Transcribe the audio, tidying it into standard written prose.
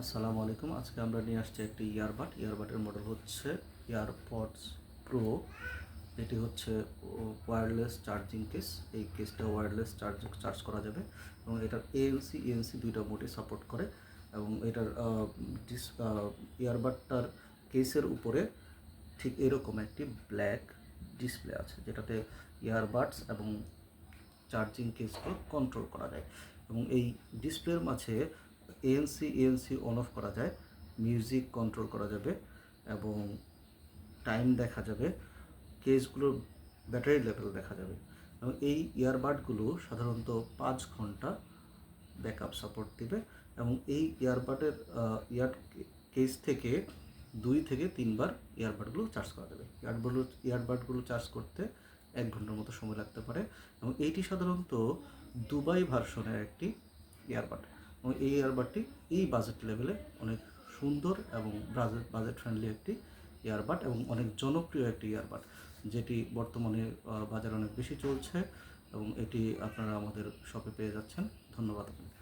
আসসালামু আলাইকুম। আজকে আমরা নিয়ে আসছি একটি ইয়ারবাডের মডেল হচ্ছে এয়ারপডস প্রো। এটি হচ্ছে ওয়্যারলেস চার্জিং কেস। এই কেসটা ওয়্যারলেস চার্জ করা যাবে এবং এটার এএনসি দুইটা মোডে সাপোর্ট করে এবং এটার ইয়ারবাডটার কেসের উপরে ঠিক এরকম একটি ব্ল্যাক ডিসপ্লে আছে, যেটাতে ইয়ারবাডস এবং চার্জিং কেসকে কন্ট্রোল করা যায় এবং এই ডিসপ্লের মাঝে এএনসি অন অফ করা যায়, মিউজিক কন্ট্রোল করা যাবে এবং টাইম দেখা যাবে, কেসগুলোর ব্যাটারি লেভেল দেখা যাবে এবং এই ইয়ারবাডগুলো সাধারণত 5 ঘন্টা ব্যাকআপ সাপোর্ট দিবে এবং এই কেস থেকে 2 থেকে 3 বার ইয়ারবাডগুলো চার্জ করা যাবে। ইয়ারবাডগুলো চার্জ করতে 1 ঘন্টার মতো সময় লাগতে পারে এবং এইটি সাধারণত দুবাই ভার্সনের একটি ইয়ারবাড এবং এই ইয়ারবাডটি এই বাজেট লেভেলে অনেক সুন্দর এবং বাজেট ফ্রেন্ডলি একটি ইয়ারবাড এবং অনেক জনপ্রিয় একটি ইয়ারবাড, যেটি বর্তমানে বাজারে অনেক বেশি চলছে এবং এটি আপনারা আমাদের শপে পেয়ে যাচ্ছেন। ধন্যবাদ আপনাকে।